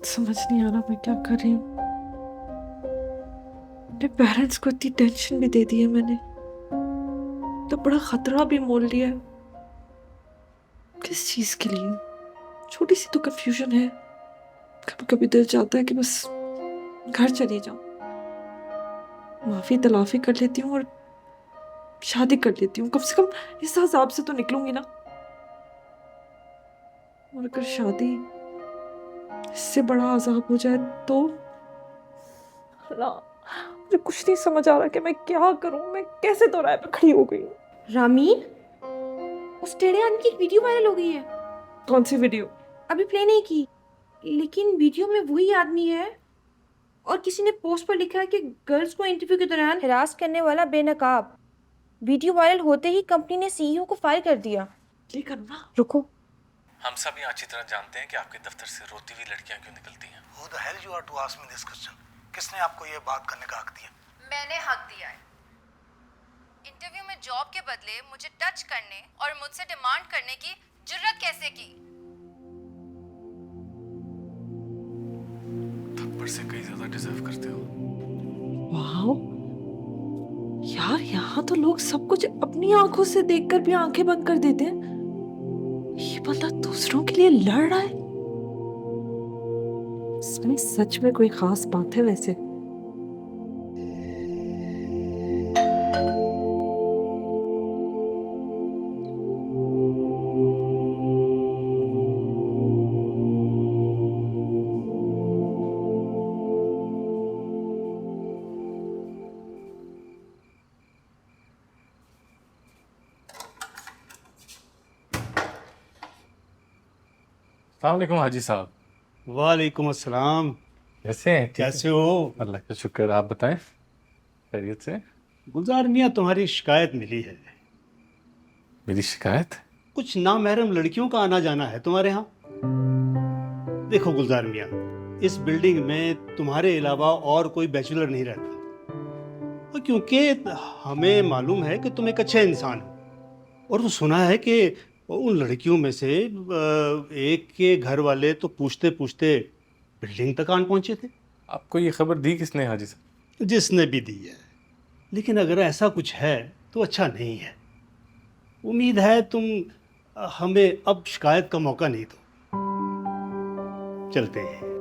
कुछ समझ नहीं आ रहा मैं क्या कर रही हूँ। अपने पेरेंट्स को इतनी टेंशन भी दे दी है मैंने, तो बड़ा खतरा भी मोल लिया है। किस चीज के लिए? छोटी सी तो कंफ्यूजन है। कभी कभी दिल चाहता है कि बस घर चली जाऊं, माफी तलाफी कर लेती हूँ और शादी कर लेती हूँ। कम से कम इस हिसाब से तो निकलूंगी ना। और अगर शादी इससे बड़ा अजाब हो जाए तो? अल्लाह, मुझे कुछ नहीं समझ आ रहा कि मैं क्या करूं। मैं कैसे तो राय पे खड़ी हो गई हूँ। रामीन, उस टेढ़े आदमी की एक वीडियो वायरल हो गई है। कौन सी वीडियो? अभी प्ले नहीं की, लेकिन वीडियो में वही आदमी है और किसी ने पोस्ट पर लिखा है कि गर्ल्स को इंटरव्यू के दौरान हिरास करने वाला बेनकाब। वीडियो वायरल होते ही कंपनी ने सीईओ को फायर कर दिया। लेकर ना रुको, हम सब यहाँ अच्छी तरह जानते हैं कि आपके दफ्तर से रोती हुई लड़कियाँ क्यों निकलती हैं। Who the hell you are to ask me this question? किसने आपको ये बात करने का हक दिया? मैंने हक दिया है। इंटरव्यू में जॉब के बदले मुझे टच करने और मुझसे डिमांड करने की जुर्रत कैसे की? थप्पड़ से कहीं ज्यादा डिजर्व करते हो। वाह यार, यहाँ तो लोग सब कुछ अपनी आंखों से देखकर भी आंखें बंद कर देते हैं। ये बंदा दूसरों के लिए लड़ रहा है। इसमें सच में कोई खास बात है वैसे? अस्सलाम वालेकुम हाजी साहब। वालेकुम अस्सलाम। कैसे हैं? ठीक कैसे है? हो? अल्लाह का शुक्र। आप बताएं, खैरियत से? गुलजार मियाँ, तुम्हारी शिकायत मिली है। मेरी शिकायत? कुछ नामहरम लड़कियों का आना जाना है तुम्हारे यहाँ। देखो गुलजार मियाँ, इस बिल्डिंग में तुम्हारे अलावा और कोई बैचलर नहीं रहता, और क्योंकि हमें मालूम है कि तुम एक अच्छे इंसान हो, और वो सुना है कि उन लड़कियों में से एक के घर वाले तो पूछते पूछते बिल्डिंग तक आन पहुंचे थे। आपको ये खबर दी किसने हाजी साहब? जिसने भी दी है, लेकिन अगर ऐसा कुछ है तो अच्छा नहीं है। उम्मीद है तुम हमें अब शिकायत का मौका नहीं दो। चलते हैं।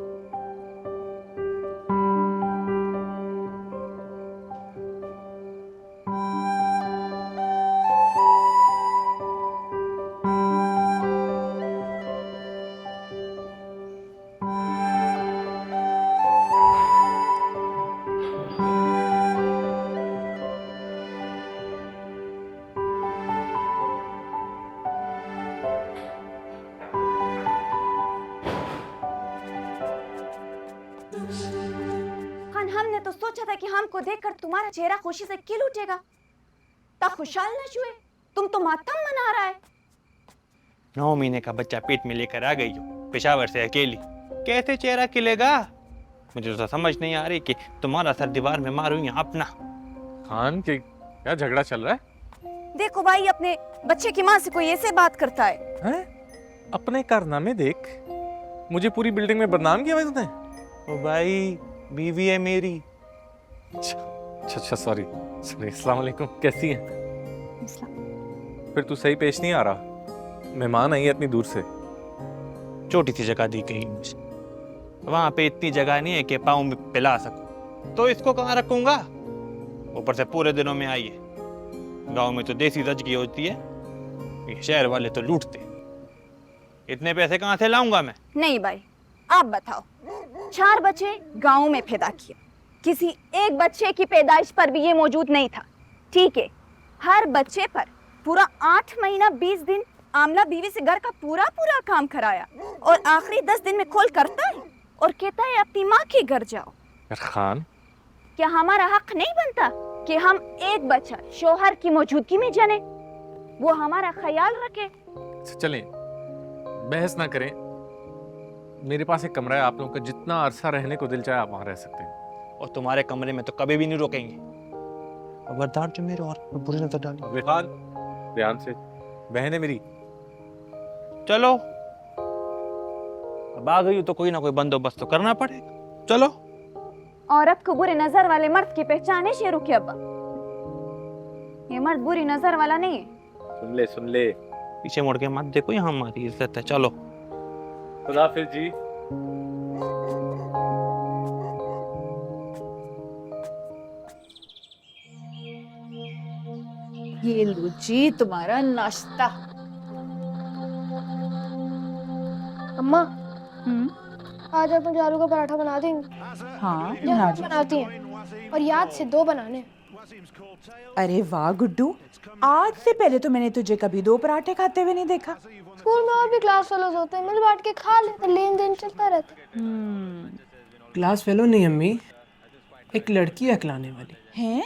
खान, हमने तो सोचा था कि हमको देखकर तुम्हारा चेहरा खुशी से खिल उठेगा। ता खुशहाल न छुए, तुम तो मातम मना रहा है। 9 महीने का बच्चा पेट में लेकर आ गई हो पेशावर से अकेली, कैसे चेहरा खिलेगा? मुझे तो समझ नहीं आ रही कि तुम्हारा सर दीवार में मारूं या अपना। खान के क्या झगड़ा चल रहा है? देखो भाई, अपने बच्चे की माँ से कोई ऐसे बात करता है? हैं? अपने कारनामे देख, मुझे पूरी बिल्डिंग में बदनाम किया तूने। ओ भाई, बीवी है मेरी। अच्छा सॉरी। अस्सलाम वालेकुम, कैसी है? फिर तू सही पेश नहीं आ रहा। मेहमान आई है इतनी दूर से। छोटी सी जगह दी गई मुझे, वहां पे इतनी जगह नहीं है कि पाँव में पिला सकूं, तो इसको कहाँ रखूंगा? ऊपर से पूरे दिनों में आई है। गांव में तो देसी दजगी होती है, ये शहर वाले तो लूटते। इतने पैसे कहाँ से लाऊंगा मैं? नहीं भाई, आप बताओ। 4 बच्चे गांव में पैदा किए, किसी एक बच्चे की पैदाइश पर भी ये मौजूद नहीं था। ठीक है, हर बच्चे पर पूरा 8 महीना 20 दिन आमला बीवी से घर का पूरा पूरा काम कराया, और आखिरी 10 दिन में खोल करता है और कहता है अपनी माँ के घर जाओ। खान, क्या हमारा हक नहीं बनता कि हम एक बच्चा शोहर की मौजूदगी में जने, वो हमारा ख्याल रखे? चलें, बहस ना करें। मेरे पास एक कमरा है, आप लोगों का जितना अरसा रहने को दिल चाहे आप वहां रह सकते हैं। और तुम्हारे कमरे में तो कभी भी नहीं रोकेंगे। खबरदार जो मेरे और बुरी नजर डाली। खान, ध्यान से, बहन है मेरी। चलो। अब आ गई हो तो कोई ना कोई बंदोबस्त तो करना पड़ेगा। चलो। औरत को बुरी नजर वाले मर्द की पहचान है शेरू की अब्बा। ये मर्द बुरी नजर वाला नहीं है। सुन ले पीछे मुड़ के मत देखो, यहाँ हमारी इज्जत है। चलो। खुदा हाफिज जी। ये लो जी तुम्हारा नाश्ता। अम्मा आज आप मुझे आलू का पराठा बना देंगी? हाँ जैसे बना आप दो। बनाती हैं, और याद से 2 बनाने। अरे वाह गुड्डू, आज से पहले तो मैंने तुझे कभी 2 पराठे खाते हुए नहीं देखा। स्कूल में और भी क्लास फेलोज होते हैं, मिल बांट के खा लेते, लेन देन चलता रहता है। क्लास फेलो नहीं अम्मी, एक लड़की है खिलाने वाली। हैं?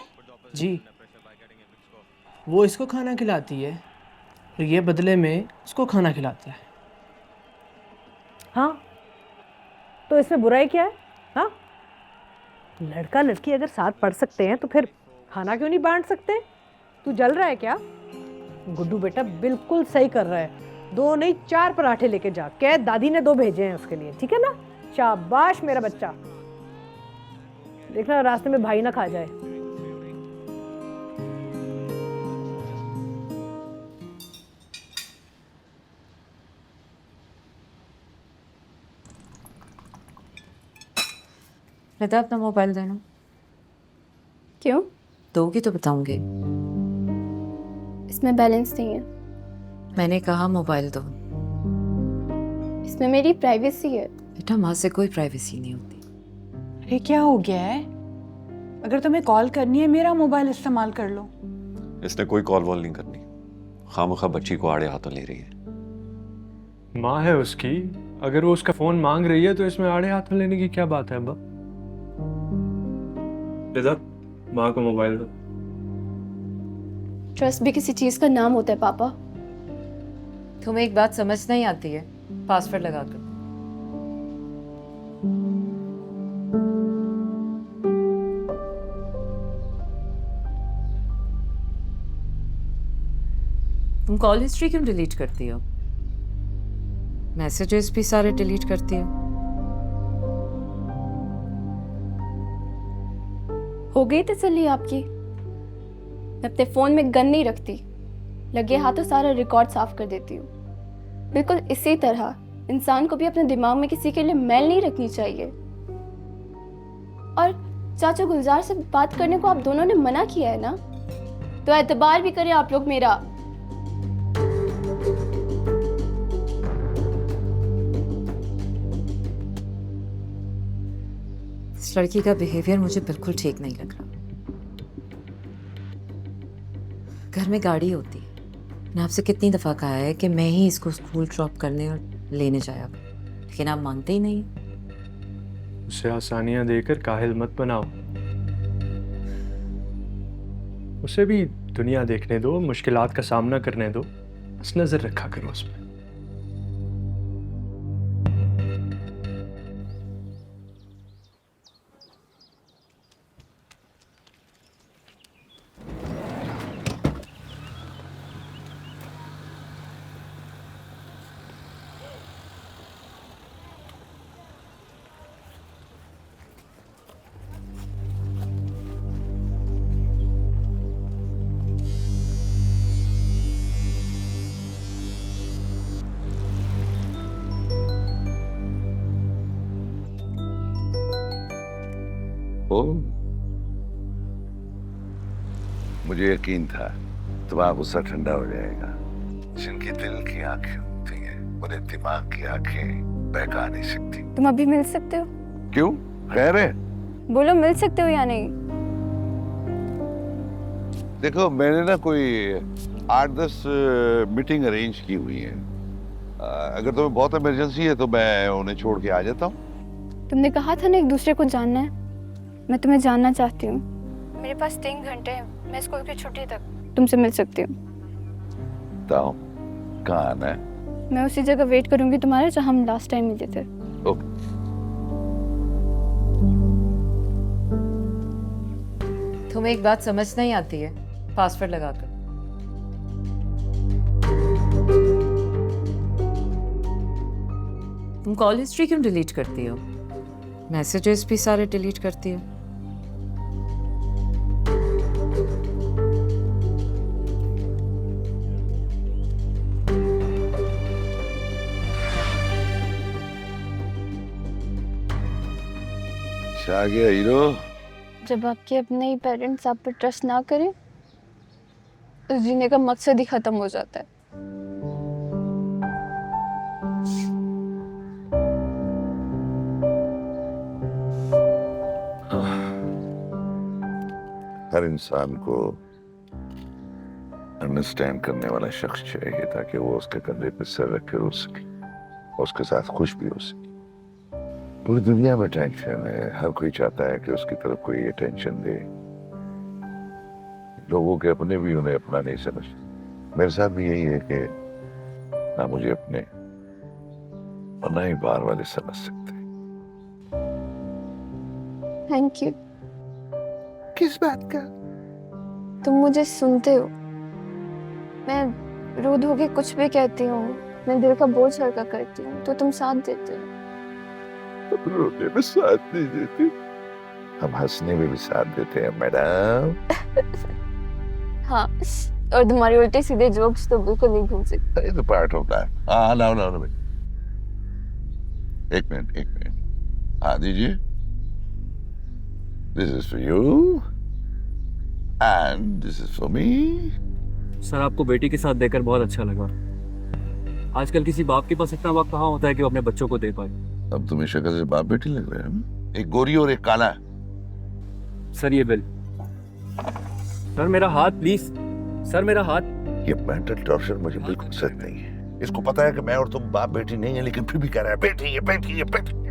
जी, वो इसको खाना खिलाती है और ये बदले में उसको खाना खिलाता है। हाँ, तो इसमें बुराई क्या है? हाँ, लड़का लड़की अगर साथ पढ़ सकते हैं तो फिर खाना क्यों नहीं बांट सकते? तू जल रहा है क्या? गुड्डू बेटा बिल्कुल सही कर रहा है। 2 नहीं 4 पराठे लेके जा, कह दादी ने 2 भेजे हैं उसके लिए, ठीक है ना? शाबाश मेरा बच्चा। देखना रास्ते में भाई ना खा जाए। लता अपना मोबाइल देना। क्यों? दोगी तो बताऊंगी। इसमें बैलेंस नहीं है। मैंने कहा मोबाइल दो। इसमें मेरी प्राइवेसी है। बेटा माँ से कोई प्राइवेसी नहीं होती। अरे क्या हो गया है? अगर तुम्हें कॉल करनी है मेरा मोबाइल इस्तेमाल कर लो। इसने कोई कॉल वॉल नहीं करनी, खामखा बच्ची को आड़े हाथों ले रही है। माँ है उसकी, अगर वो उसका फोन मांग रही है तो इसमें आड़े हाथों लेने की क्या बात है अब्बा? माँ को मोबाइल दो। ट्रस्ट भी किसी चीज का नाम होता है पापा। तुम्हें एक बात समझ नहीं आती है, पासवर्ड लगा कर। तुम कॉल हिस्ट्री क्यों डिलीट करती हो? मैसेजेस भी सारे डिलीट करती हो। हो गई तसल्ली आपकी? मैं अपने फोन में गन नहीं रखती, लगे हाथों सारा रिकॉर्ड साफ कर देती हूँ। बिल्कुल इसी तरह इंसान को भी अपने दिमाग में किसी के लिए मैल नहीं रखनी चाहिए। और चाचा गुलजार से बात करने को आप दोनों ने मना किया है ना, तो एतबार भी करें आप लोग मेरा। इस लड़की का बिहेवियर मुझे बिल्कुल ठीक नहीं लग रहा। घर में गाड़ी होती है, मैंने आपसे कितनी दफा कहा है कि मैं ही इसको स्कूल ड्रॉप करने और लेने जाया, लेकिन आप मानते ही नहीं। उसे आसानियां देकर काहिल मत बनाओ। उसे भी दुनिया देखने दो, मुश्किलात का सामना करने दो, बस नजर रखा करो उस पर। मुझे यकीन था तुम्हारा गुस्सा ठंडा हो जाएगा। जिनकी दिल की आंखें होती हैं, उन्हें दिमाग की आंखें बहका नहीं सकती। तुम अभी मिल सकते हो? क्यों? खैर है? बोलो मिल सकते हो या नहीं? देखो मैंने ना कोई 8-10 मीटिंग अरेंज की हुई है। अगर तुम्हें बहुत इमरजेंसी है तो मैं उन्हें छोड़ के आ जाता हूँ। तुमने कहा था ना एक दूसरे को जानना है, मैं तुम्हें जानना चाहती हूँ। मेरे पास 3 घंटे हैं, मैं स्कूल की छुट्टी तक तुमसे मिल सकती हूँ। बताओ कहाँ आना है? मैं उसी जगह वेट करूंगी तुम्हारे जहाँ हम लास्ट टाइम मिले थे। ओके। तुम्हें एक बात समझ नहीं आती है, पासवर्ड लगा कर। तुम कॉल हिस्ट्री क्यों डिलीट करती हो? मैसेजेस भी सारे डिलीट करती हो? आ गया हीरो। जब आपके अपने ही पेरेंट्स आप पर ट्रस्ट ना करें, उस जीने का मकसद ही खत्म हो जाता है। हर इंसान को अंडरस्टैंड करने वाला शख्स चाहिए ताकि वो उसके कंधे पे सर रख के रो सके और उसके साथ खुश भी हो सके। पूरी दुनिया में टेंशन है, हर कोई चाहता है कि उसकी तरफ कोई अटेंशन दे। लोगों के अपने भी उन्हें अपना नहीं समझते। मेरे साथ भी यही है कि ना मुझे अपने और ना ही बाहर वाले समझ सकते। Thank you. किस बात का? तुम मुझे सुनते हो। मैं रो धो के कुछ भी कहती हूँ, मैं दिल का बोझ हल्का करती हूँ, तो तुम साथ देते हो। तुम रोने में साथ नहीं देते, हम हंसने में भी साथ देते हैं मैडम। हाँ, और तुम्हारी उल्टे सीधे जोक्स तो बिल्कुल नहीं भूल सकते। It's a part of that. हाँ, लाओ भाई। एक मिनट। हाँ दीजिए। This is for you and this is for me. Sir आपको बेटी के साथ देखकर बहुत अच्छा लगा। आजकल किसी बाप के पास इतना वक्त कहाँ होता है कि वो अपने बच्चों को दे पाए। अब तुम्हें शक्ल से बाप बेटी लग रहे हैं। एक गोरी और एक काला। सर ये बिल। सर मेरा हाथ प्लीज। सर मेरा हाथ। ये मेंटल टॉर्चर मुझे बिल्कुल सही नहीं है। इसको पता है कि मैं और तुम बाप बेटी नहीं है, लेकिन फिर भी कह रहा है बेटी है।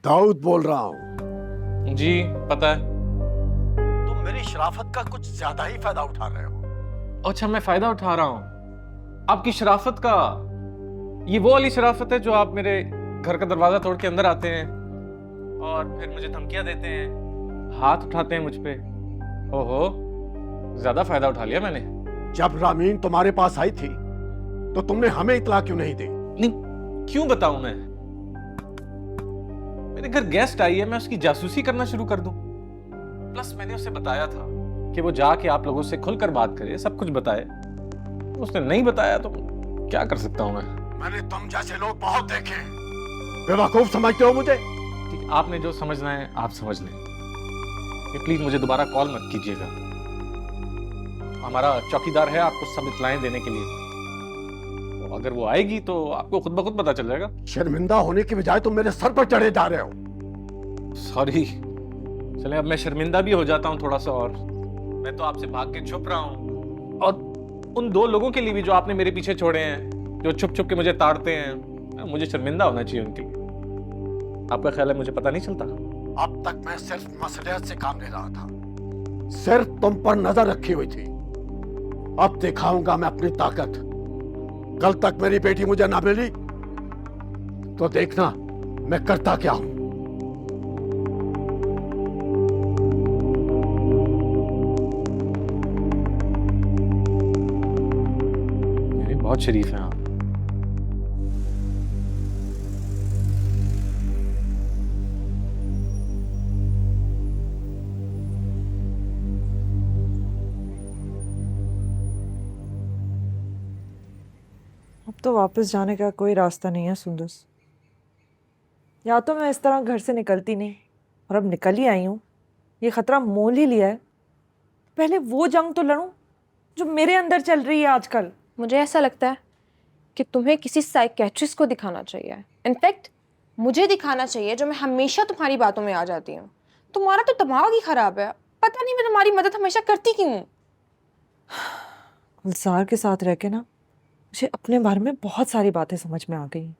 दाऊद बोल रहा हूँ। जी पता है। तुम मेरी शराफत का कुछ ज्यादा ही फायदा उठा रहे हो। अच्छा मैं फायदा उठा रहा हूँ आपकी शराफत का? ये वो वाली शराफत है जो आप मेरे घर का दरवाजा तोड़ के अंदर आते हैं और फिर मुझे धमकियां देते हैं, हाथ उठाते हैं मुझ पे। ओहो, ज्यादा फायदा उठा लिया मैंने। जब रामीन तुम्हारे पास आई थी तो तुमने हमें इतला क्यों नहीं दी? नहीं, क्यों बताऊं मैं? मेरे घर गेस्ट आई है, मैं उसकी जासूसी करना शुरू कर दूं? प्लस मैंने उसे बताया था कि वो जाके आप लोगों से खुलकर बात करे, सब कुछ बताए। उसने नहीं बताया तो क्या कर सकता हूं मैं? मैंने तुम जैसे लोग बहुत देखे। बेवकूफ समझते हो मुझे? ठीक, आपने जो समझना है आप समझ लें। प्लीज मुझे दोबारा कॉल मत कीजिएगा। हमारा चौकीदार है आपको सब इत्लाएं देने के लिए। तो अगर वो आएगी तो आपको खुद ब खुद पता चल जाएगा। शर्मिंदा होने की बजाय तुम मेरे सर पर चढ़े जा रहे हो। सॉरी। चले अब मैं शर्मिंदा भी हो जाता हूँ थोड़ा सा और। मैं तो आपसे भाग के छुप रहा हूँ, और उन दो लोगों के लिए भी जो आपने मेरे पीछे छोड़े हैं, जो छुप छुप के मुझे ताड़ते हैं, मुझे शर्मिंदा होना चाहिए उनके लिए। आपका ख्याल है मुझे पता नहीं चलता? अब तक मैं सिर्फ मसलियत से काम ले रहा था, सिर्फ तुम पर नजर रखी हुई थी। अब दिखाऊंगा मैं अपनी ताकत। कल तक मेरी बेटी मुझे ना मिली तो देखना मैं करता क्या हूं। बहुत शरीफ हैं आप। अब तो वापस जाने का कोई रास्ता नहीं है सुंदस। या तो मैं इस तरह घर से निकलती नहीं, और अब निकल ही आई हूँ, ये खतरा मोल ही लिया है। पहले वो जंग तो लड़ूं जो मेरे अंदर चल रही है आजकल। मुझे ऐसा लगता है कि तुम्हें किसी साइकेट्रिस्ट को दिखाना चाहिए। इनफैक्ट मुझे दिखाना चाहिए, जो मैं हमेशा तुम्हारी बातों में आ जाती हूँ। तुम्हारा तो दिमाग ही खराब है, पता नहीं मैं तुम्हारी मदद हमेशा करती क्यों हूँ। गुलजार के साथ रह के ना मुझे अपने बारे में बहुत सारी बातें समझ में आ गई।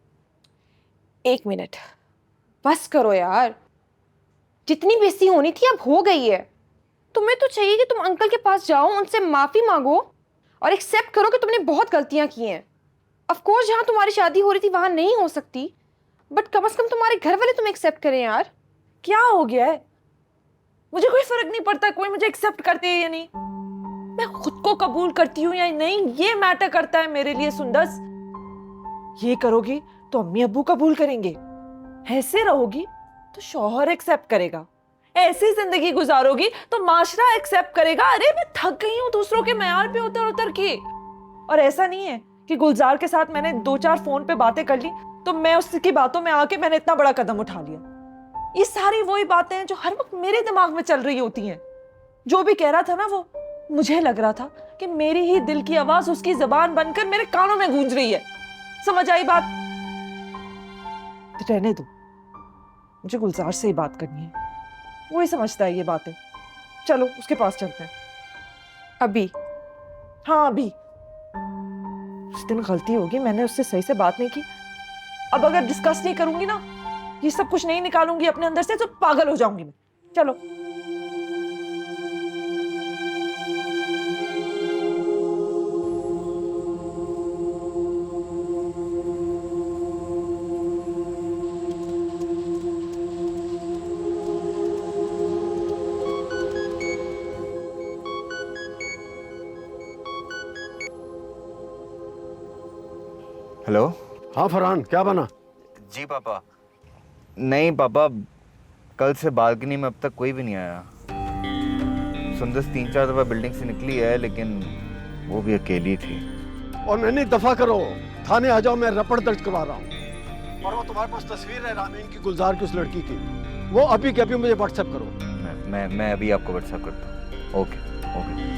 एक मिनट, बस करो यार। जितनी बेइज्जती होनी थी अब हो गई है। तुम्हें तो चाहिए कि तुम अंकल के पास जाओ, उनसे माफी मांगो और एक्सेप्ट करो कि तुमने बहुत गलतियां की हैं। ऑफ कोर्स जहां तुम्हारी शादी हो रही थी वहां नहीं हो सकती, बट कम से कम तुम्हारे घर वाले तुम्हें एक्सेप्ट करें यार। क्या हो गया है? मुझे कोई फर्क नहीं पड़ता कोई मुझे एक्सेप्ट करते है या नहीं। मैं खुद को कबूल करती हूँ या नहीं, ये मैटर करता है मेरे लिए। सुंदस, ये करोगी तो अम्मी अब्बू कबूल करेंगे, ऐसे रहोगी तो शौहर एक्सेप्ट करेगा, ऐसी जिंदगी गुजारोगी तो माशरा एक्सेप्ट करेगा। अरे मैं थक गई हूँ दूसरों के मैयार पे उतर उतर के। और ऐसा नहीं है कि गुलजार के साथ मैंने 2-4 फोन पे बातें कर ली तो मैं उसकी बातों में आके मैंने इतना बड़ा कदम उठा लिया। ये सारी वही बातें हैं जो हर वक्त मेरे दिमाग में चल रही होती हैं। जो भी कह रहा था ना, वो मुझे लग रहा था कि मेरी ही दिल की आवाज उसकी जुबान बनकर मेरे कानों में गूंज रही है। समझ आई बात? तो रहने दो, मुझे गुलजार से ही बात करनी है, वही समझता है ये बातें। चलो उसके पास चलते हैं। अभी? हाँ अभी। उस दिन गलती होगी, मैंने उससे सही से बात नहीं की। अब अगर डिस्कस नहीं करूंगी ना, ये सब कुछ नहीं निकालूंगी अपने अंदर से, तो पागल हो जाऊंगी मैं। चलो। हेलो। हाँ फरहान, क्या बना? जी पापा। नहीं पापा, कल से बालकनी में अब तक कोई भी नहीं आया। सुंदस 3-4 दफा बिल्डिंग से निकली है, लेकिन वो भी अकेली थी। और मैंने दफा करो, थाने आ जाओ, मैं रपट दर्ज करवा रहा हूँ। और वो तुम्हारे पास तस्वीर है रामीन की, गुलजार की, उस लड़की की, वो अभी के अभी मुझे व्हाट्सएप करो। मैं अभी आपको व्हाट्सएप करता हूँ। Okay okay.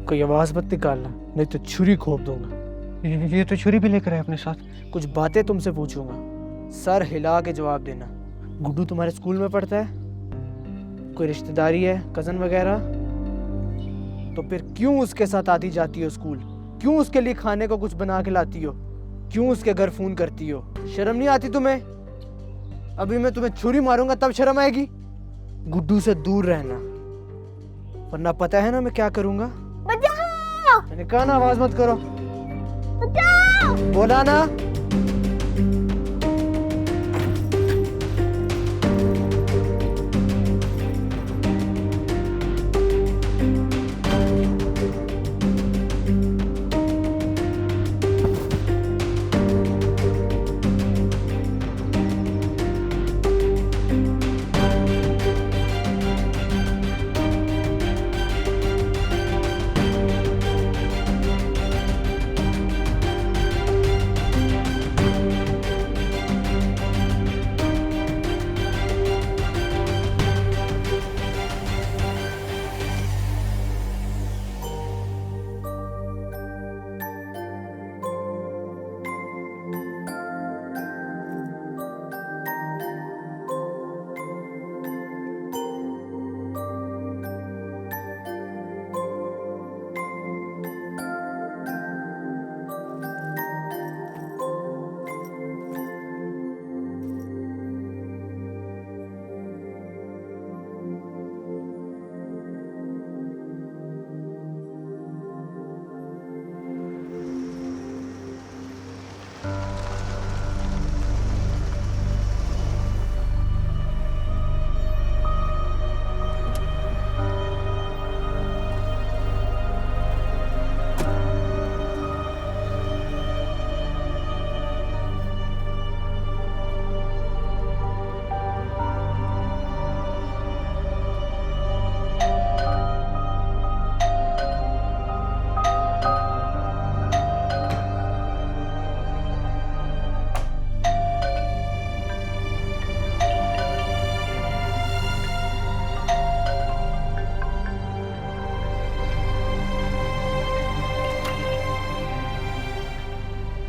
कोई आवाज मत निकालना, नहीं तो छुरी घोंप दूंगा। ये तो छुरी भी लेकर आए अपने साथ। कुछ बातें तुमसे पूछूंगा, सर हिला के जवाब देना। गुड्डू तुम्हारे स्कूल में पढ़ता है? कोई रिश्तेदारी है, कजन वगैरह? तो फिर क्यों उसके साथ आती जाती हो स्कूल? क्यों उसके लिए खाने को कुछ बना के लाती हो? क्यों उसके घर फोन करती हो? शर्म नहीं आती तुम्हें? अभी मैं तुम्हें छुरी मारूंगा तब शर्म आएगी? गुड्डू से दूर रहना, वरना पता है ना मैं क्या करूंगा। बचाओ! मैंने कहा ना आवाज मत करो। बचाओ! बोला ना।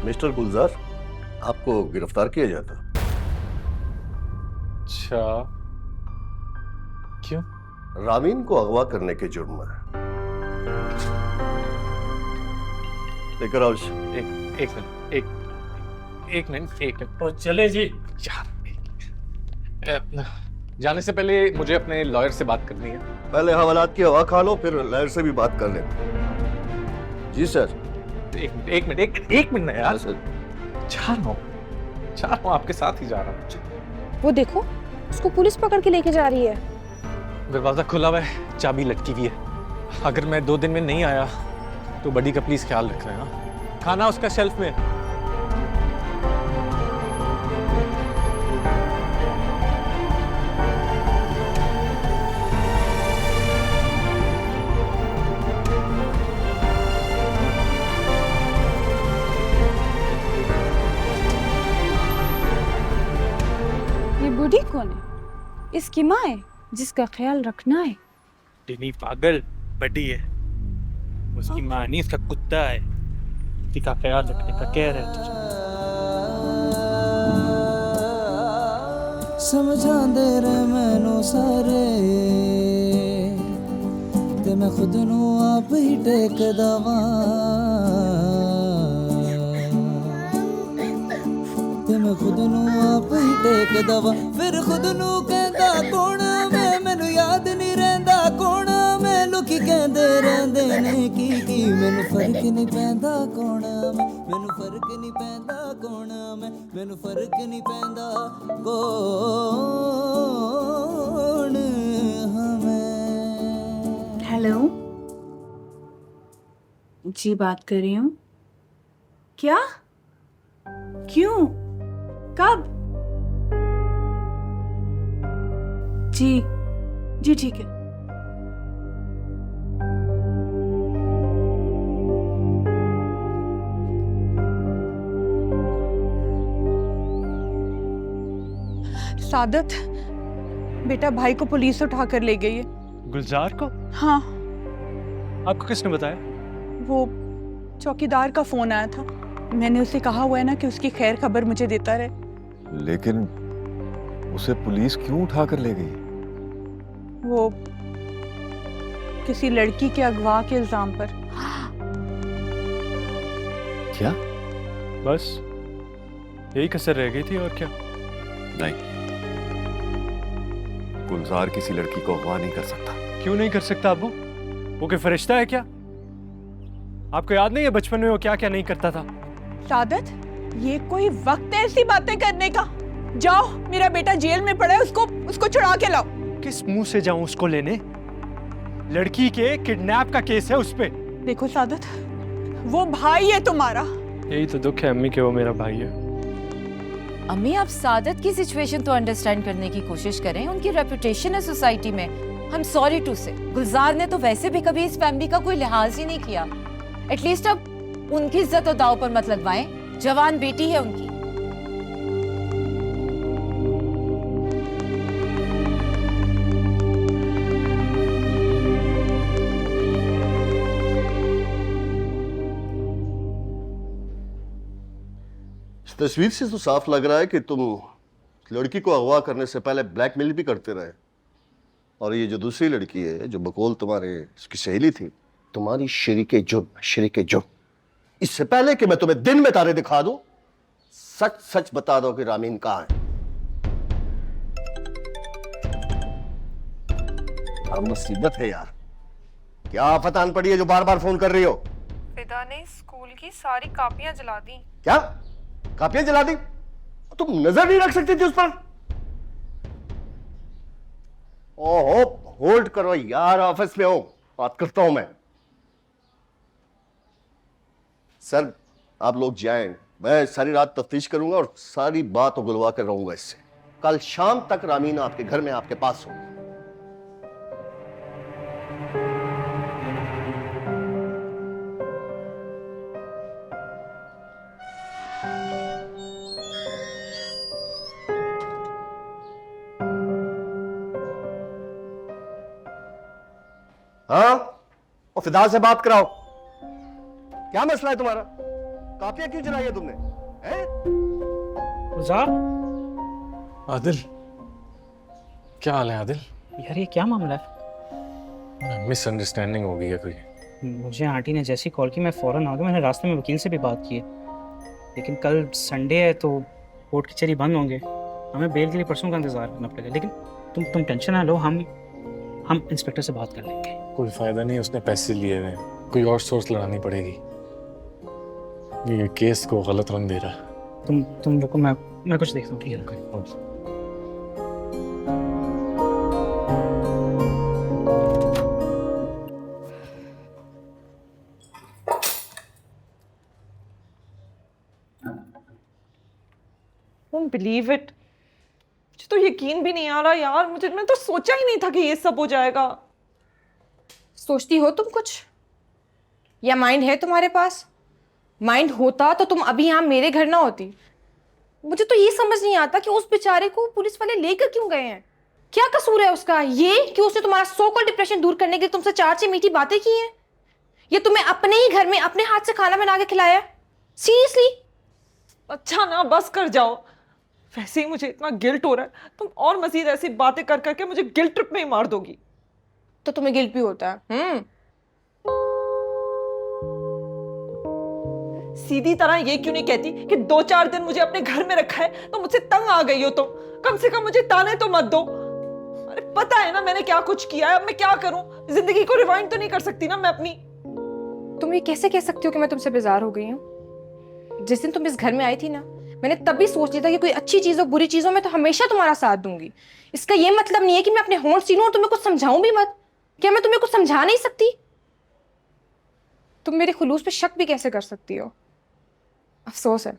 मिस्टर गुलजार, आपको गिरफ्तार किया जाता। अच्छा, क्यों? रामीन को अगवा करने के जुर्म में लेकर आओ। एक मिनट। और चले जी। जाने से पहले मुझे अपने लॉयर से बात करनी है। पहले हवालात की हवा खा लो, फिर लॉयर से भी बात कर लेते। जी सर। एक मिनट ना यार। जा रहा हूँ, आपके साथ ही जा रहा हूँ। वो देखो, उसको पुलिस पकड़ के लेके जा रही है। दरवाजा खुला हुआ है, चाबी लटकी हुई है। अगर मैं 2 दिन में नहीं आया तो बडी का प्लीज ख्याल रख रहे हैं। खाना उसका शेल्फ में। ये बूढ़ी कौन है? इसकी माँ है जिसका ख्याल रखना है। टिनी पागल बड़ी है, उसकी माँ नहीं, उसका कुत्ता है। उसी का ख्याल रखने का कह रहे तुझे। समझा दे रे मैनू सारे ते मैं खुद नू आप ही टेक दवा, ते मैं खुद नू आप ही टेक दवा। फिर खुद नू कहंदा कौन मैं, मैनू याद नहीं रहंदा कौन मैं। लोकी कहंदे रहंदे ने की मैनू फर्क नहीं पैंदा कौन मैं, मैनू फर्क नहीं पैंदा कौन मैं, मैनू फर्क नहीं पैंदा कौन मैं। हेलो जी, बात कर रही हूँ। क्या? क्यों? कब? जी ठीक है। सादत, बेटा भाई को पुलिस उठा कर ले गई है। गुलजार को? हाँ। आपको किसने बताया? वो चौकीदार का फोन आया था। मैंने उसे कहा हुआ है ना कि उसकी खैर खबर मुझे देता रहे। लेकिन उसे पुलिस क्यों उठा कर ले गई? वो किसी लड़की के अगवा के इल्जाम पर। क्या? बस यही कसर रह गई थी और क्या? नहीं, गुलजार किसी लड़की को अगवा नहीं कर सकता। क्यों नहीं कर सकता अब्बू? वो कोई फरिश्ता है क्या? आपको याद नहीं है बचपन में वो क्या क्या नहीं करता था? सादत, ये कोई वक्त है ऐसी बातें करने का? जाओ, मेरा बेटा जेल में पड़ा है, उसको छुड़ा के लाओ। किस मुंह से जाऊं उसको लेने? लड़की के किडनैप का केस है उस पे। देखो सादत, वो भाई है तुम्हारा। यही तो दुख है अम्मी के वो मेरा भाई है। अम्मी, आप सादत की सिचुएशन तो अंडरस्टैंड करने की कोशिश करें। उनकी रेपुटेशन है सोसाइटी में। आई एम सॉरी टू से, गुलजार ने तो वैसे भी कभी इस फैमिली का कोई लिहाज ही नहीं किया। एटलीस्ट अब उनकी इज्जत और दाव पर मत लगवाएं। जवान बेटी है उनकी। इस तस्वीर से तो साफ लग रहा है कि तुम लड़की को अगवा करने से पहले ब्लैकमेल भी करते रहे। और ये जो दूसरी लड़की है, जो बकौल तुम्हारे उसकी सहेली थी, तुम्हारी शरीके जुर्म। इससे पहले कि मैं तुम्हें दिन में तारे दिखा दूं, सच सच बता दो कि रामीन कहां है। अब मुसीबत है यार। क्या आफत आन पड़ी है जो बार बार फोन कर रही हो? फिदा ने स्कूल की सारी कापियां जला दी। क्या कापियां जला दी? तुम नजर नहीं रख सकती थी उस पर? ओहो, होल्ड करो यार, ऑफिस में हो, बात करता हूं मैं। सर, आप लोग जाएं, मैं सारी रात तफ्तीश करूंगा और सारी बात उगलवा कर रहूंगा इससे। कल शाम तक रामीना आपके घर में आपके पास होगी। हाँ, और फिदा से बात कराओ। क्या मसला है तुम्हारा? कापियां क्यों जलाई है तुमने? आदिल, क्या हाल है आदिल? यार ये क्या मामला है? मिसअंडरस्टैंडिंग हो गई है कोई। मुझे आंटी ने जैसी कॉल की मैं फ़ौरन आ गया। मैंने रास्ते में वकील से भी बात की है, लेकिन कल संडे है तो कोर्ट कचहरी बंद होंगे, हमें बेल के लिए परसों का इंतज़ार करना पड़ेगा। लेकिन तुम टेंशन ना लो, हम इंस्पेक्टर से बात कर लेंगे। कोई फायदा नहीं, उसने पैसे लिए हुए हैं, कोई और सोर्स लगानी पड़ेगी। ये केस को गलत रंग दे रहा है। तुम रुको, मैं कुछ देखता हूँ। ठीक है। Won't believe it. मुझे तो यकीन भी नहीं आ रहा यार, मैं तो सोचा ही नहीं था कि ये सब हो जाएगा। सोचती हो तुम कुछ, या माइंड है तुम्हारे पास? माइंड होता तो तुम अभी यहाँ मेरे घर ना होती। मुझे तो ये समझ नहीं आता कि उस बेचारे को पुलिस वाले लेकर क्यों गए हैं। क्या कसूर है उसका ये कि उसने तुम्हारा सो कॉल्ड डिप्रेशन दूर करने के लिए तुमसे 4 मीठी बातें की हैं, या तुम्हें अपने ही घर में अपने हाथ से खाना बना के खिलाया? सीरियसली? अच्छा ना, बस कर जाओ। वैसे ही मुझे इतना गिल्ट हो रहा है, तुम और मजीद ऐसी बातें कर करके मुझे गिल्ट ट्रिप में ही मार दोगी। तो तुम्हें गिल्ट भी होता है? सीधी तरह ये क्यों नहीं कहती कि 2-4 दिन मुझे अपने घर में रखा है तो मुझसे तंग आ गई हो तुम? कम से कम मुझे ताने तो मत दो। अरे पता है ना मैंने क्या कुछ किया है, अब मैं क्या करूं? जिंदगी को रिवाइंड तो नहीं कर सकती ना मैं अपनी। तुम ये कैसे कह सकती हो कि मैं तुमसे बेजार हो गई हूँ? जिस दिन तुम इस घर में आई थी ना, मैंने तभी सोच लिया था कि कोई अच्छी चीज हो बुरी चीजों में तो हमेशा तुम्हारा साथ दूंगी। इसका ये मतलब नहीं है कि मैं अपने होंठ सीनूं और तुम्हें कुछ समझाऊं भी मत। क्या मैं तुम्हें कुछ समझा नहीं सकती? तुम मेरे खुलूस पे शक भी कैसे कर सकती हो? अफसोस है।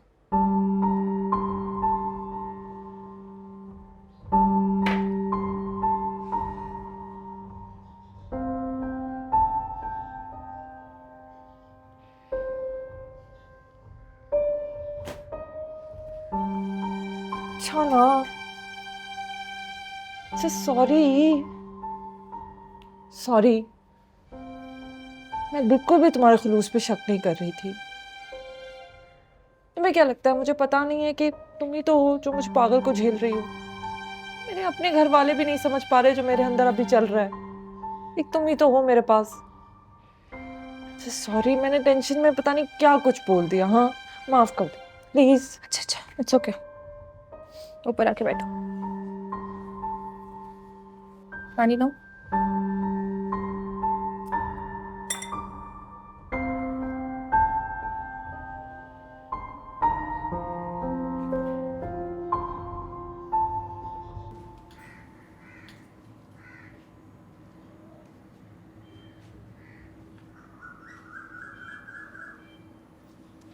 अच्छा ना, अच्छा सॉरी, मैं बिल्कुल भी तुम्हारे खुलूस पे शक नहीं कर रही थी। तुम्हें क्या लगता है मुझे पता नहीं है कि तुम ही तो हो जो मुझ पागल को झेल रही हो? मेरे अपने घर वाले भी नहीं समझ पा रहे जो मेरे अंदर अभी चल रहा है। एक तुम ही तो हो मेरे पास। सॉरी, मैंने टेंशन में पता नहीं क्या कुछ बोल दिया। हाँ, माफ कर दो प्लीज। अच्छा, इट्स ओके। ऊपर आके बैठो, पानी लो।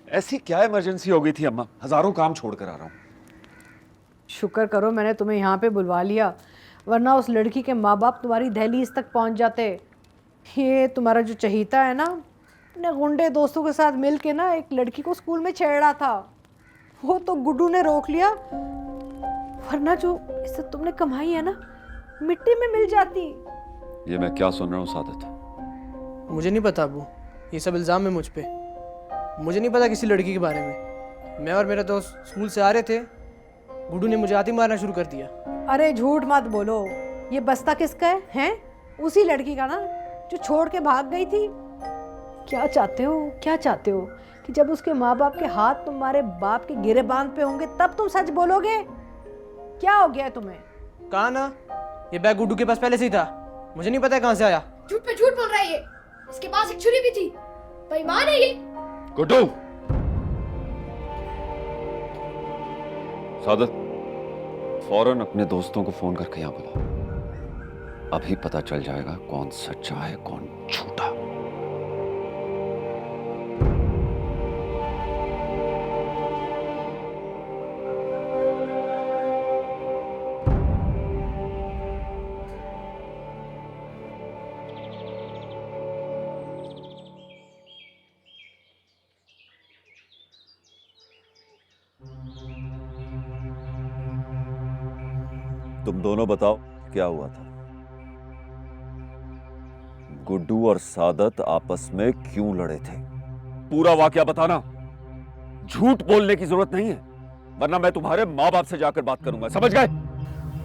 ऐसी क्या इमरजेंसी हो गई थी अम्मा? हजारों काम छोड़ कर आ रहा हूँ। शुक्र करो मैंने तुम्हें यहाँ पे बुलवा लिया, वरना उस लड़की के माँ बाप तुम्हारी दहलीज तक पहुँच जाते। ये तुम्हारा जो चहीता है ना, अपने गुंडे दोस्तों के साथ मिल के ना एक लड़की को स्कूल में छेड़ा था। वो तो गुड्डू ने रोक लिया, वरना जो इज्जत तुमने कमाई है ना, मिट्टी में मिल जाती। ये मैं क्या सुन रहा हूँ सादत? मुझे नहीं पता अबू, ये सब इल्ज़ाम है मुझ पे। मुझे नहीं पता किसी लड़की के बारे में। मैं और मेरा दोस्त स्कूल से आ रहे थे, गुड्डू ने मुझे आती मारना शुरू कर दिया। अरे झूठ मत बोलो, ये बस्ता किसका है? हैं? उसी लड़की का ना जो छोड़ के भाग गई थी। क्या चाहते हो कि जब उसके माँ बाप के हाथ तुम्हारे बाप के गिरेबान पे होंगे तब तुम सच बोलोगे? क्या हो गया तुम्हें? कहा ना, ये बैग गुड्डू के पास पहले से ही था। मुझे नहीं पता कहाँ से आया। झूठ पे झूठ बोल रहा है ये। इसके पास एक छुरी भी थी। बेईमान है ये। गुड्डू! सादत, फौरन अपने दोस्तों को फोन करके यहाँ बुला। अभी पता चल जाएगा कौन सच्चा है कौन झूठा। तुम दोनों बताओ क्या हुआ था? गुड्डू और सादत आपस में क्यों लड़े थे? पूरा वाकया बताना। झूठ बोलने की जरूरत नहीं है, वरना मैं तुम्हारे माँ बाप से जाकर बात करूंगा, समझ गए?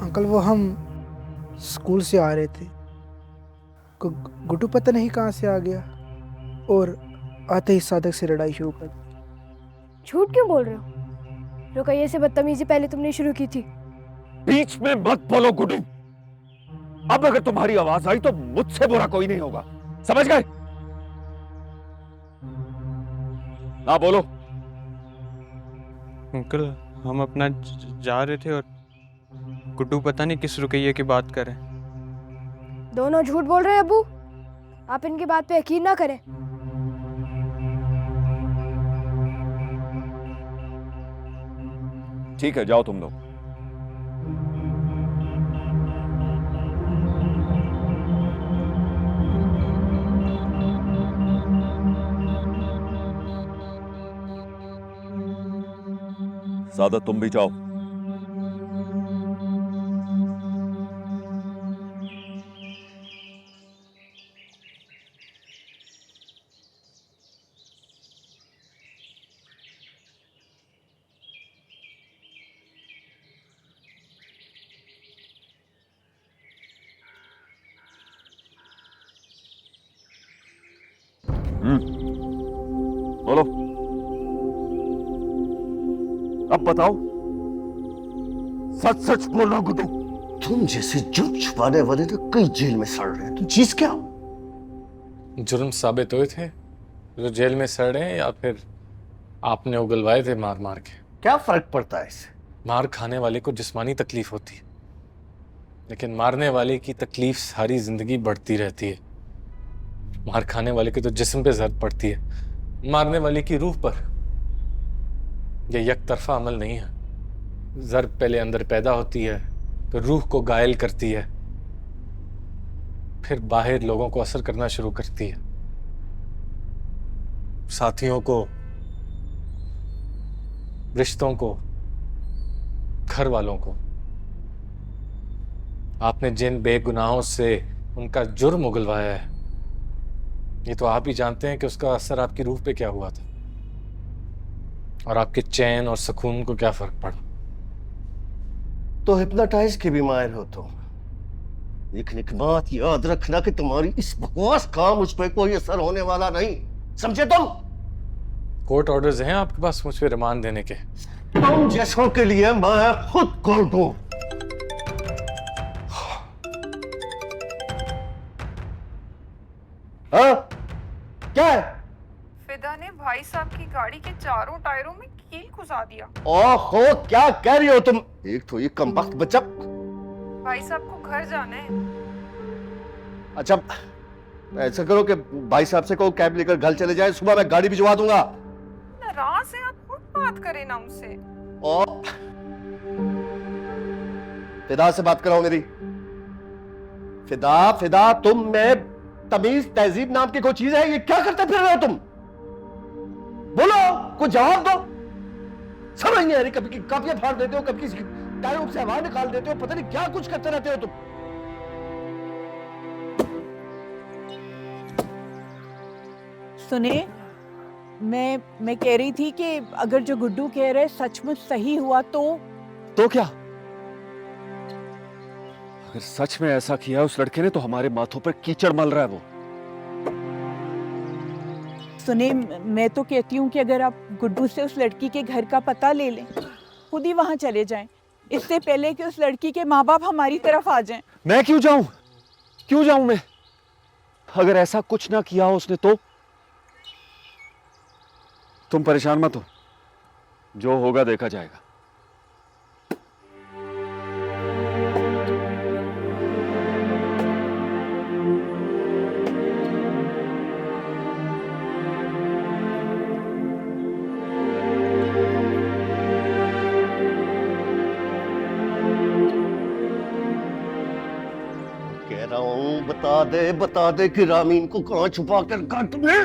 अंकल, वो हम स्कूल से आ रहे थे, गुड्डू पता नहीं कहाँ से आ गया। और आते ही सादक से लड़ाई शुरू कर दी। झूठ क्यों बोल रहे हो? रुकैया से बदतमीजी पहले तुमने शुरू की थी। बीच में मत बोलो गुड्डू। अब अगर तुम्हारी आवाज आई तो मुझसे बुरा कोई नहीं होगा, समझ गए? ना बोलो। अंकल हम अपना जा रहे थे और गुड्डू पता नहीं किस रुकैया की बात कर रहे हैं। दोनों झूठ बोल रहे हैं अब्बू। आप इनकी बात पे यकीन ना करें। ठीक है, जाओ तुम लोग। सादत तुम भी जाओ। बोलो, अब बताओ, सच सच बोलना गुड्डू। तुम जैसे जुर्म छुपाने वाले तो कई जेल में सड़ रहे हैं, तुम चीज क्या? जुर्म साबित हुए थे जो जेल में सड़ रहे हैं, या फिर आपने उगलवाए थे मार मार के? क्या फर्क पड़ता है इससे? मार खाने वाले को जिस्मानी तकलीफ होती है, लेकिन मारने वाले की तकलीफ सारी जिंदगी बढ़ती रहती है। मार खाने वाले के तो जिस्म पे जर्द पड़ती है, मारने वाले की रूह पर। यह एक तरफा अमल नहीं है। जर्ब पहले अंदर पैदा होती है, फिर रूह को घायल करती है, फिर बाहर लोगों को असर करना शुरू करती है। साथियों को, रिश्तों को, घर वालों को। आपने जिन बेगुनाहों से उनका जुर्म उगलवाया है, ये तो आप ही जानते हैं कि उसका असर आपकी रूह पे क्या हुआ था, और आपके चैन और सुकून को क्या फर्क पड़ा। तो हिप्नोटाइज के भी माहिर हो तुम, लेकिन एक बात याद रखना कि तुम्हारी इस बकवास का मुझ पर कोई असर होने वाला नहीं, समझे तुम? कोर्ट ऑर्डर्स हैं आपके पास मुझ पे रिमांड देने के? तुम जैसों के लिए मैं खुद कोर्ट हूं। हाँ? क्या है? फिदा ने भाई साहब की गाड़ी के चारों टायरों में कील घुसा दिया। ओहो, क्या कह रही हो तुम? एक तो ये कमबख्त बच्चा। भाई साहब को घर जाना है। अच्छा, ऐसा करो कि भाई साहब से कहो कैब लेकर घर चले जाए, सुबह मैं गाड़ी भिजवा दूंगा। नाराज है आप, खुद बात करें ना उनसे। और फिदा से बात कराओ मेरी। फिदा तुम में तमीज तहजीब नाम की कोई चीज है? ये क्या करते फिर रहे हो तुम? बोलो, कुछ जवाब दो। समझ नहीं आ रही, कभी की कापियां फाड़ देते हो, कभी किसी टायरों से हवा निकाल देते हो, पता नहीं क्या कुछ करते रहते हो तुम। सुने, मैं कह रही थी कि अगर जो गुड्डू कह रहे सचमुच सही हुआ तो क्या? अगर सच में ऐसा किया उस लड़के ने, तो हमारे माथों पर कीचड़ मल रहा है वो। सुने, मैं तो कहती हूँ कि अगर आप गुड्डू से उस लड़की के घर का पता ले लें, खुद ही वहां चले जाएं, इससे पहले कि उस लड़की के माँ बाप हमारी तरफ आ जाएं। मैं क्यों जाऊं? क्यों जाऊं मैं? अगर ऐसा कुछ ना किया उसने तो? तुम परेशान मत हो, जो होगा देखा जाएगा। कह रहा हूं, बता दे कि रामीन को कहां छुपा कर रखा तुमने?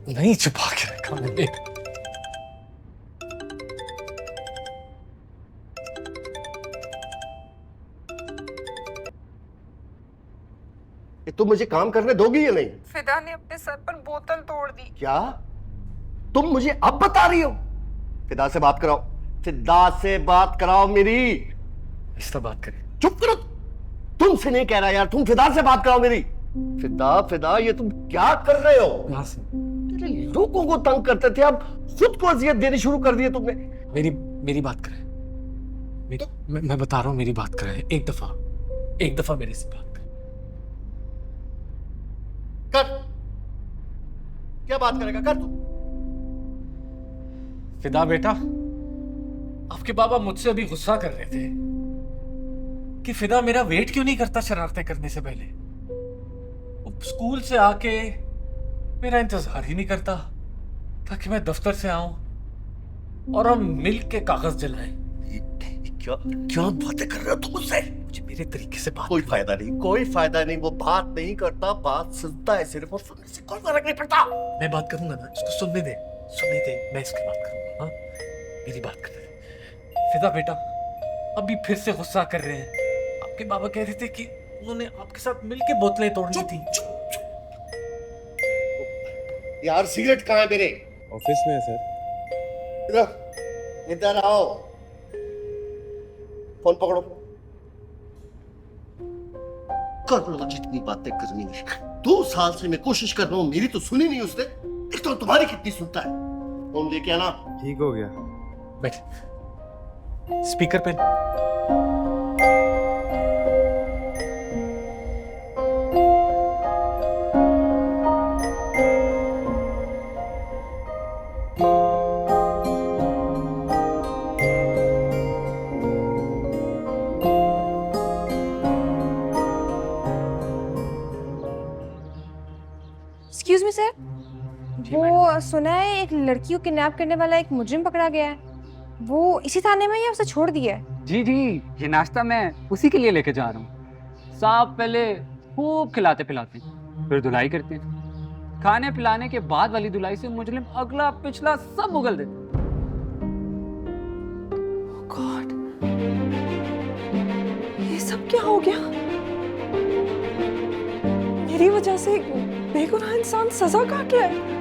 नहीं छुपा के रखा मैंने। तुम मुझे काम करने दोगी या नहीं? फिदा ने अपने सर पर बोतल तोड़ दी। क्या तुम मुझे अब बता रही हो? फिदा से बात कराओ, फिदा से बात कराओ मेरी। इससे बात करें। चुप करो, तुमसे नहीं कह रहा यार, तुम फिदा से बात कराओ मेरी। फिदा फिदा ये तुम क्या कर रहे हो? तेरे लोगों को तंग करते थे, अब खुद को अजियत देनी शुरू कर दी है तुमने। मेरी बात करें। मैं बता रहा हूँ, मेरी बात करें। एक दफा मेरे से बात कर। क्या बात करेगा? कर तू। फिदा बेटा, आपके बाबा मुझसे अभी गुस्सा कर रहे थे कि फिदा मेरा वेट क्यों नहीं करता शरारतें करने से पहले। वो स्कूल से आके मेरा इंतजार ही नहीं करता ताकि मैं दफ्तर से आऊं और हम मिल के कागज जलाएं। क्या बातें कर रहे हो तुम मुझसे? मुझे मेरे तरीके से बात कोई फायदा नहीं, वो बात नहीं करता, बात सुनता है सिर्फ, और सुनने से कोई फर्क नहीं पड़ता। मैं बात करूंगा ना, इसको सुनने दे, मैं इसकी बात करूंगा। हाँ, मेरी बात कर रहे। फिदा बेटा, अभी फिर से गुस्सा कर रहे हैं। आपके बाबा कह रहे थे कि उन्होंने आपके साथ मिलके बोतलें तोड़नी थी। यार सिगरेट कहाँ है मेरे? ऑफिस में है सर। इधर आओ, फोन पकड़ो। कर लो जितनी बातें करनी है। 2 साल से मैं कोशिश कर रहा हूँ, मेरी तो सुनी नहीं उसने। एक तो तुम्हारी कितनी सुनता है। फोन लेके आना। ठीक हो गया। बैठ। स्पीकर पे। एक्सक्यूज मी सर, वो सुना है एक लड़की को किडनैप करने वाला एक मुजरिम पकड़ा गया है। वो इसी थाने में या उसे छोड़ दिया है? जी, ये नाश्ता मैं उसी के लिए लेके जा रहा हूँ। साहब पहले खूब खिलाते पिलाते फिर धुलाई करते हैं। खाने पिलाने के बाद वाली धुलाई से मुजरिम अगला पिछला सब उगल देते। गॉड, ये सब क्या हो गया? मेरी वजह से बेगुनाह इंसान सजा काट रहा है।